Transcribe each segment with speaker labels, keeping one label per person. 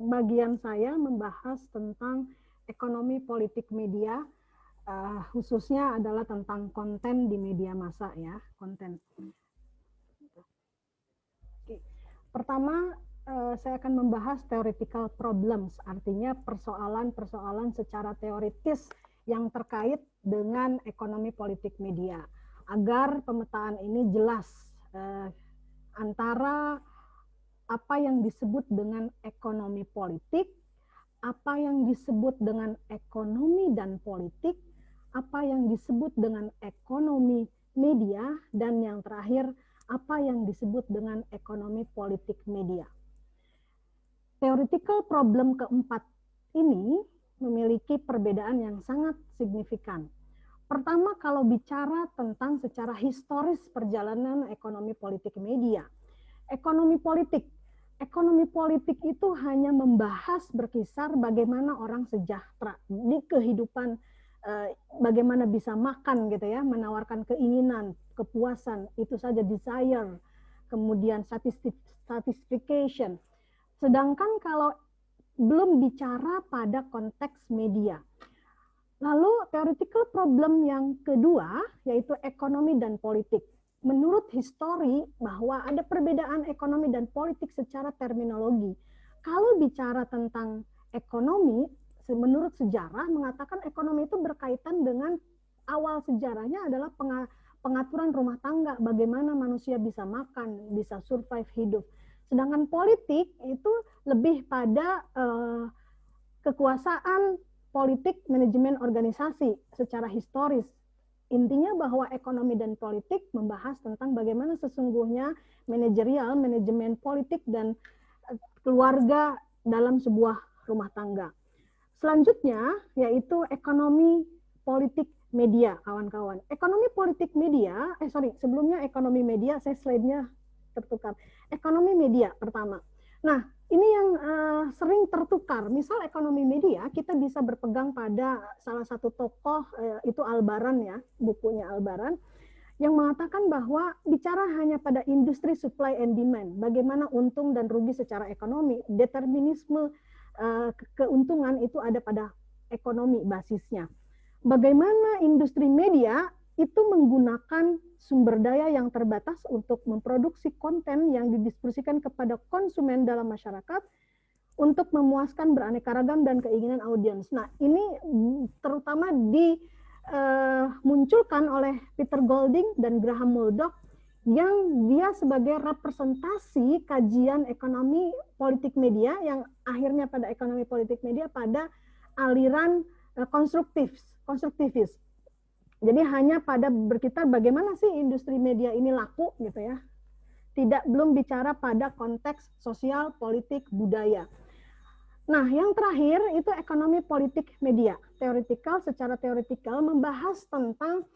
Speaker 1: bagian saya membahas tentang ekonomi politik media, khususnya adalah tentang konten di media massa ya, konten. Pertama, saya akan membahas theoretical problems, artinya persoalan-persoalan secara teoritis yang terkait dengan ekonomi politik media, agar pemetaan ini jelas antara apa yang disebut dengan ekonomi politik, apa yang disebut dengan ekonomi dan politik, apa yang disebut dengan ekonomi media, dan yang terakhir, apa yang disebut dengan ekonomi politik media. Theoretical problem keempat ini memiliki perbedaan yang sangat signifikan. Pertama, kalau bicara tentang secara historis perjalanan ekonomi politik media, ekonomi politik itu hanya membahas berkisar bagaimana orang sejahtera di kehidupan, bagaimana bisa makan gitu ya, menawarkan keinginan, kepuasan, itu saja, desire, kemudian satisfaction. Sedangkan kalau belum bicara pada konteks media. Lalu theoretical problem yang kedua yaitu ekonomi dan politik. Menurut histori bahwa ada perbedaan ekonomi dan politik secara terminologi. Kalau bicara tentang ekonomi, menurut sejarah mengatakan ekonomi itu berkaitan dengan awal sejarahnya adalah pengaturan rumah tangga, bagaimana manusia bisa makan, bisa survive hidup. Sedangkan politik itu lebih pada kekuasaan, politik, manajemen organisasi secara historis. Intinya bahwa ekonomi dan politik membahas tentang bagaimana sesungguhnya manajerial, manajemen politik, dan keluarga dalam sebuah rumah tangga. Selanjutnya yaitu ekonomi politik media, kawan-kawan. Ekonomi politik media, sebelumnya ekonomi media, saya slide-nya tertukar. Ekonomi media pertama. Nah, ini yang sering tertukar. Misal ekonomi media, kita bisa berpegang pada salah satu tokoh, itu Albaran ya, bukunya Albaran, yang mengatakan bahwa bicara hanya pada industri supply and demand, bagaimana untung dan rugi secara ekonomi, determinisme keuntungan itu ada pada ekonomi basisnya. Bagaimana industri media itu menggunakan sumber daya yang terbatas untuk memproduksi konten yang didistribusikan kepada konsumen dalam masyarakat untuk memuaskan beraneka ragam dan keinginan audiens. Nah, ini terutama dimunculkan oleh Peter Golding dan Graham Murdoch, yang dia sebagai representasi kajian ekonomi politik media yang akhirnya pada ekonomi politik media pada aliran konstruktivis. Jadi hanya pada berkitar bagaimana sih industri media ini laku gitu ya. Belum bicara pada konteks sosial, politik, budaya. Nah, yang terakhir itu ekonomi politik media. Secara teoretikal membahas tentang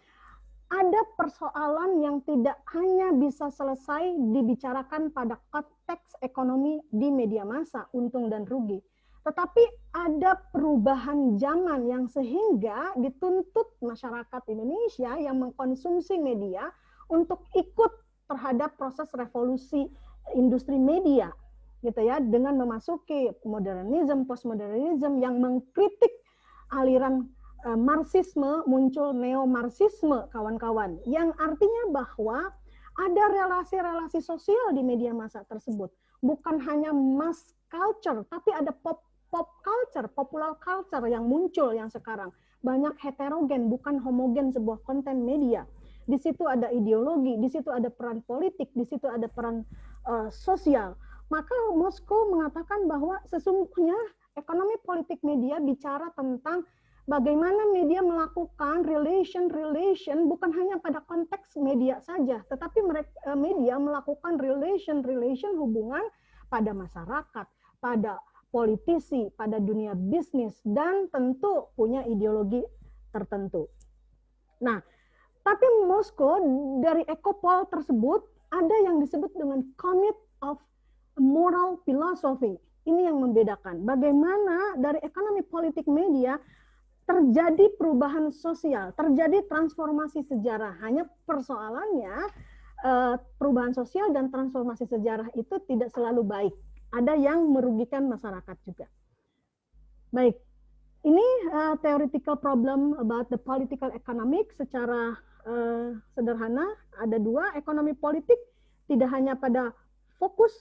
Speaker 1: ada persoalan yang tidak hanya bisa selesai dibicarakan pada konteks ekonomi di media massa, untung dan rugi. Tetapi ada perubahan zaman yang sehingga dituntut masyarakat Indonesia yang mengkonsumsi media untuk ikut terhadap proses revolusi industri media, gitu ya, dengan memasuki modernisme, postmodernisme yang mengkritik aliran Marxisme, muncul neo-Marxisme, kawan-kawan, yang artinya bahwa ada relasi-relasi sosial di media massa tersebut, bukan hanya mass culture, tapi ada pop culture, popular culture yang muncul yang sekarang. Banyak heterogen, bukan homogen sebuah konten media. Di situ ada ideologi, di situ ada peran politik, di situ ada peran sosial. Maka Moskow mengatakan bahwa sesungguhnya ekonomi politik media bicara tentang bagaimana media melakukan relation bukan hanya pada konteks media saja, tetapi media melakukan relation hubungan pada masyarakat, pada politisi, pada dunia bisnis, dan tentu punya ideologi tertentu. Nah, tapi Moskow dari Ecopol tersebut ada yang disebut dengan commit of moral philosophy. Ini yang membedakan bagaimana dari ekonomi politik media terjadi perubahan sosial, terjadi transformasi sejarah. Hanya persoalannya perubahan sosial dan transformasi sejarah itu tidak selalu baik. ada yang merugikan masyarakat juga. Baik, ini theoretical problem about the political economic secara sederhana. Ada dua, ekonomi politik tidak hanya pada fokus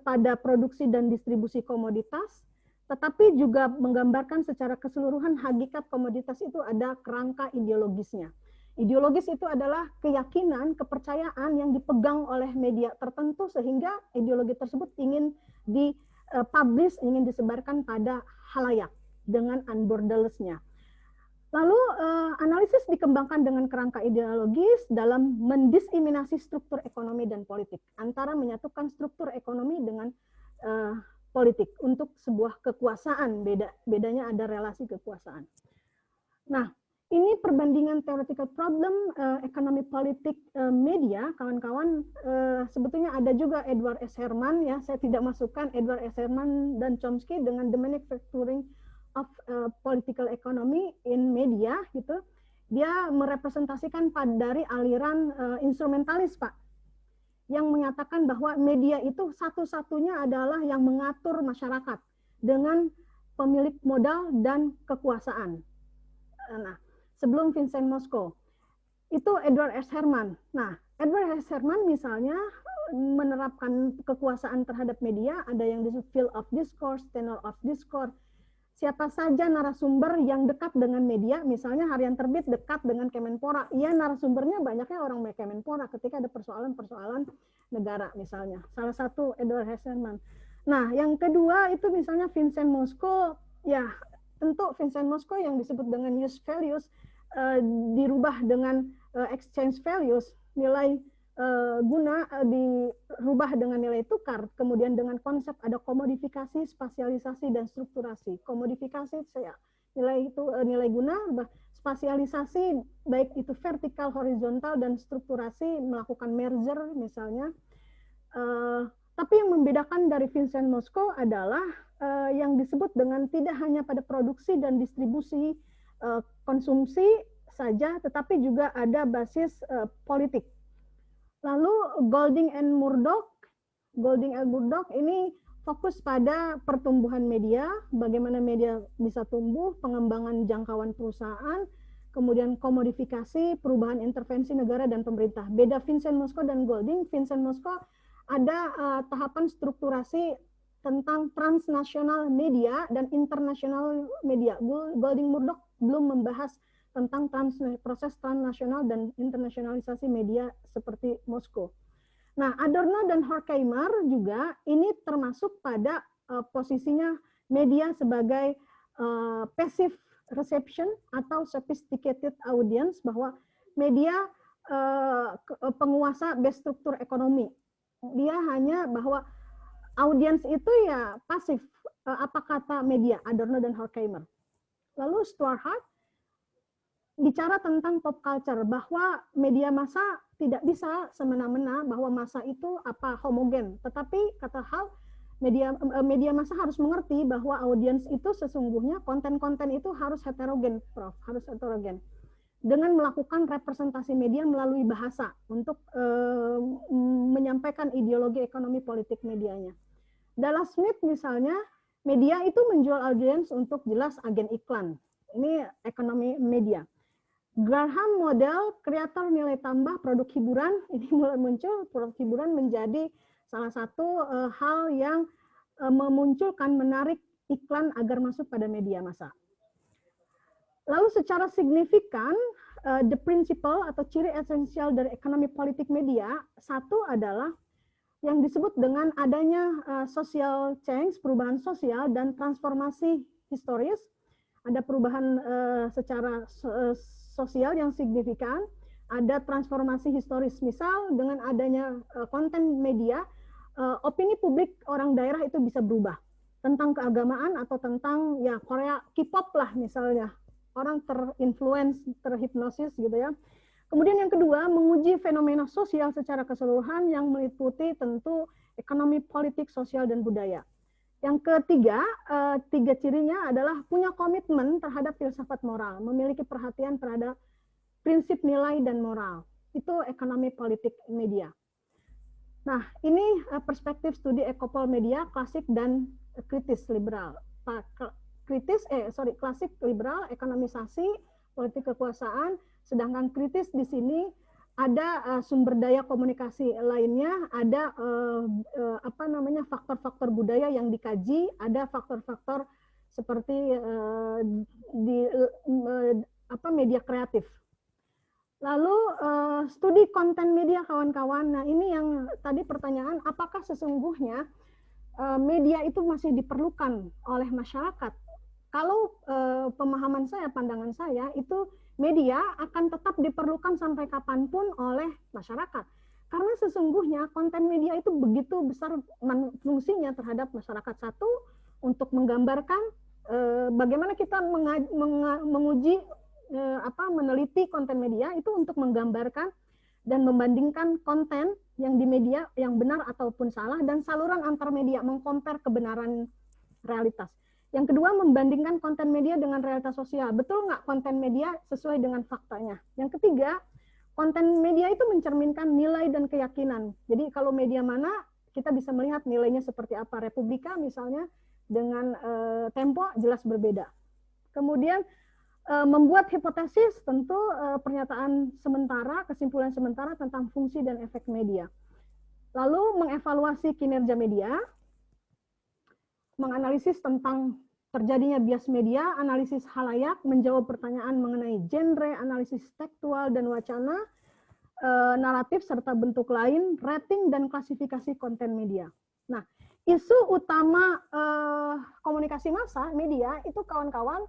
Speaker 1: pada produksi dan distribusi komoditas, tetapi juga menggambarkan secara keseluruhan hakikat komoditas itu ada kerangka ideologisnya. Ideologis itu adalah keyakinan, kepercayaan yang dipegang oleh media tertentu sehingga ideologi tersebut ingin dipublish, ingin disebarkan pada halayak dengan unborderless-nya. Lalu analisis dikembangkan dengan kerangka ideologis dalam mendiseminasi struktur ekonomi dan politik, antara menyatukan struktur ekonomi dengan politik untuk sebuah kekuasaan. Bedanya ada relasi kekuasaan. Nah, ini perbandingan theoretical problem ekonomi politik media, kawan-kawan. Sebetulnya ada juga Edward S. Herman, ya, saya tidak masukkan Edward S. Herman dan Chomsky dengan the manufacturing of political economy in media, gitu. Dia merepresentasikan dari aliran instrumentalis, Pak, yang menyatakan bahwa media itu satu-satunya adalah yang mengatur masyarakat dengan pemilik modal dan kekuasaan. Nah, sebelum Vincent Mosco, itu Edward S. Herman. Nah, Edward S. Herman misalnya menerapkan kekuasaan terhadap media, ada yang disebut field of discourse, tenor of discourse. Siapa saja narasumber yang dekat dengan media, misalnya Harian Terbit dekat dengan Kemenpora, ya narasumbernya banyaknya orang Kemenpora ketika ada persoalan-persoalan negara misalnya. Salah satu Edward Herman. Nah, yang kedua itu misalnya Vincent Mosco, ya tentu Vincent Mosco yang disebut dengan use values dirubah dengan exchange values, nilai guna dirubah dengan nilai tukar, kemudian dengan konsep ada komodifikasi, spasialisasi, dan strukturasi. Komodifikasi nilai itu nilai guna, spasialisasi baik itu vertikal, horizontal, dan strukturasi melakukan merger misalnya. Tapi yang membedakan dari Vincent Mosco adalah yang disebut dengan tidak hanya pada produksi dan distribusi konsumsi saja, tetapi juga ada basis politik. Lalu Golding and Murdoch ini fokus pada pertumbuhan media, bagaimana media bisa tumbuh, pengembangan jangkauan perusahaan, kemudian komodifikasi, perubahan intervensi negara dan pemerintah. Beda Vincent Mosco dan Golding, Vincent Mosco ada tahapan strukturasi tentang transnasional media dan internasional media. Golding Murdoch belum membahas tentang proses transnasional dan internasionalisasi media seperti Moskow. Nah, Adorno dan Horkheimer juga ini termasuk pada posisinya media sebagai passive reception atau sophisticated audience, bahwa media penguasa base struktur ekonomi. Dia hanya bahwa audiens itu ya pasif, apa kata media, Adorno dan Horkheimer. Lalu Stuart Hart bicara tentang pop culture, bahwa media massa tidak bisa semena-mena, bahwa massa itu apa homogen, tetapi kata Hal, media massa harus mengerti bahwa audiens itu sesungguhnya konten-konten itu harus heterogen, Prof, harus heterogen, dengan melakukan representasi media melalui bahasa untuk menyampaikan ideologi ekonomi politik medianya. Dallas Smith misalnya, media itu menjual audiens untuk jelas agen iklan. Ini ekonomi media. Graham model kreator nilai tambah produk hiburan, ini mulai muncul, produk hiburan menjadi salah satu hal yang memunculkan, menarik iklan agar masuk pada media massa. Lalu secara signifikan, the principle atau ciri esensial dari ekonomi politik media, satu adalah yang disebut dengan adanya social change, perubahan sosial dan transformasi historis. Ada perubahan secara sosial yang signifikan, ada transformasi historis. Misal dengan adanya konten media, opini publik orang daerah itu bisa berubah tentang keagamaan atau tentang ya Korea K-pop lah misalnya. Orang terinfluence, terhipnosis gitu ya. Kemudian yang kedua, menguji fenomena sosial secara keseluruhan yang meliputi tentu ekonomi, politik, sosial, dan budaya. Yang ketiga, tiga cirinya adalah punya komitmen terhadap filsafat moral, memiliki perhatian terhadap prinsip nilai dan moral. Itu ekonomi politik media. Nah, ini perspektif studi ekopol media klasik dan kritis liberal. Klasik liberal, ekonomisasi, politik kekuasaan, sedangkan kritis di sini ada sumber daya komunikasi lainnya, ada faktor-faktor budaya yang dikaji, ada faktor-faktor seperti media kreatif. Lalu studi konten media kawan-kawan. Nah, ini yang tadi pertanyaan, apakah sesungguhnya media itu masih diperlukan oleh masyarakat? Kalau pemahaman saya, pandangan saya, itu media akan tetap diperlukan sampai kapanpun oleh masyarakat. Karena sesungguhnya konten media itu begitu besar fungsinya terhadap masyarakat. Satu, untuk menggambarkan bagaimana kita menguji meneliti konten media itu untuk menggambarkan dan membandingkan konten yang di media yang benar ataupun salah, dan saluran antar media, mengkompar kebenaran realitas. Yang kedua, membandingkan konten media dengan realitas sosial. Betul nggak konten media sesuai dengan faktanya? Yang ketiga, konten media itu mencerminkan nilai dan keyakinan. Jadi kalau media mana, kita bisa melihat nilainya seperti apa. Republika misalnya dengan Tempo jelas berbeda. Kemudian membuat hipotesis, tentu pernyataan sementara, kesimpulan sementara tentang fungsi dan efek media. Lalu mengevaluasi kinerja media, menganalisis tentang terjadinya bias media, analisis halayak, menjawab pertanyaan mengenai genre, analisis tekstual dan wacana, naratif serta bentuk lain, rating dan klasifikasi konten media. Nah, isu utama komunikasi massa media itu kawan-kawan,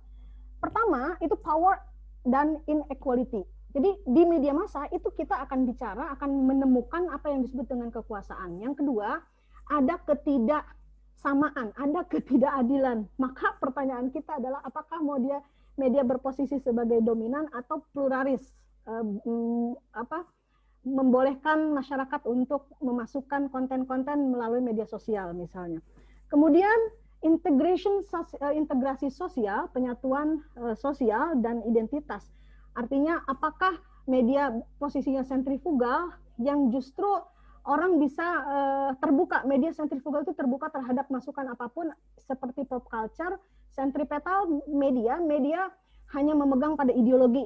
Speaker 1: pertama itu power dan inequality. Jadi di media massa itu kita akan bicara, akan menemukan apa yang disebut dengan kekuasaan. Yang kedua, ada ketidaksamaan, ada ketidakadilan. Maka pertanyaan kita adalah apakah media berposisi sebagai dominan atau pluralis, membolehkan masyarakat untuk memasukkan konten-konten melalui media sosial misalnya. Kemudian integrasi sosial, penyatuan sosial dan identitas. Artinya apakah media posisinya sentrifugal yang justru orang bisa terbuka, media sentrifugal itu terbuka terhadap masukan apapun seperti pop culture, sentripetal media hanya memegang pada ideologi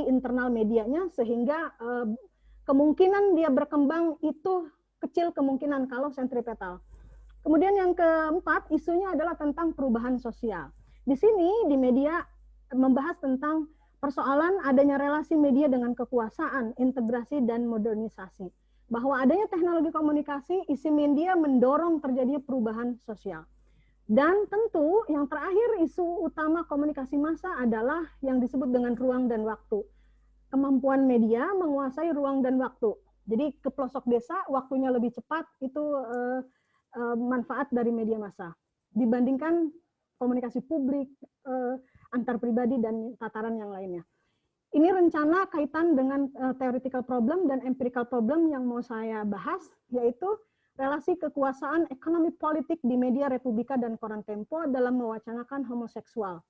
Speaker 1: internal medianya, sehingga kemungkinan dia berkembang itu kecil kemungkinan kalau sentripetal. Kemudian yang keempat, isunya adalah tentang perubahan sosial. Di sini di media membahas tentang persoalan adanya relasi media dengan kekuasaan, integrasi dan modernisasi. Bahwa adanya teknologi komunikasi, isi media mendorong terjadinya perubahan sosial. Dan tentu yang terakhir, isu utama komunikasi massa adalah yang disebut dengan ruang dan waktu. Kemampuan media menguasai ruang dan waktu. Jadi ke pelosok desa waktunya lebih cepat, itu manfaat dari media massa dibandingkan komunikasi publik, antar pribadi dan tataran yang lainnya. Ini rencana kaitan dengan theoretical problem dan empirical problem yang mau saya bahas, yaitu relasi kekuasaan ekonomi politik di media Republika dan koran Tempo dalam mewacanakan homoseksual.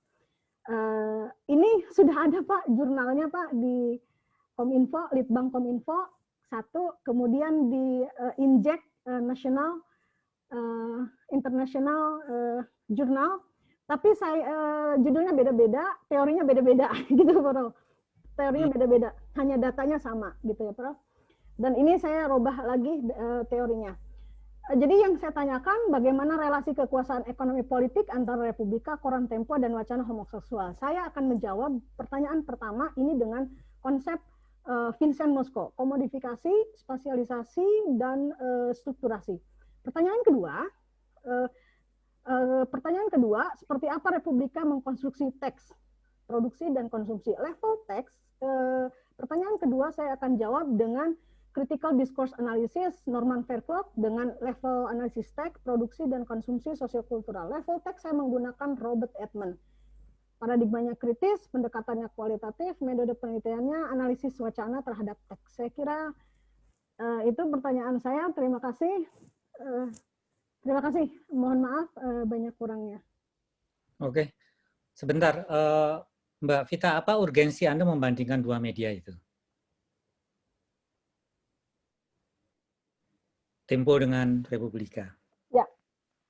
Speaker 1: Ini sudah ada Pak jurnalnya Pak di Kominfo, Litbang Kominfo 1, kemudian di Injek National International Journal, tapi judulnya beda-beda, teorinya beda-beda gitu Prof. Teorinya beda-beda, hanya datanya sama gitu ya Prof. Dan ini saya robah lagi teorinya. Jadi yang saya tanyakan, bagaimana relasi kekuasaan ekonomi politik antara Republika, koran Tempo, dan wacana homoseksual. Saya akan menjawab pertanyaan pertama ini dengan konsep Vincent Mosco, komodifikasi, spasialisasi, dan strukturasi. Pertanyaan kedua, seperti apa Republika mengkonstruksi teks, produksi dan konsumsi. Level teks, pertanyaan kedua saya akan jawab dengan critical discourse analysis, Norman Fairclough, dengan level analisis teks, produksi dan konsumsi sosiokultural. Level teks saya menggunakan Robert Edmond. Paradigmanya kritis, pendekatannya kualitatif, metode penelitiannya analisis wacana terhadap teks. Saya kira itu pertanyaan saya. Terima kasih. Terima kasih. Mohon maaf banyak kurangnya.
Speaker 2: Oke, sebentar. Mbak Vita, apa urgensi Anda membandingkan dua media itu? Tempo dengan Republika.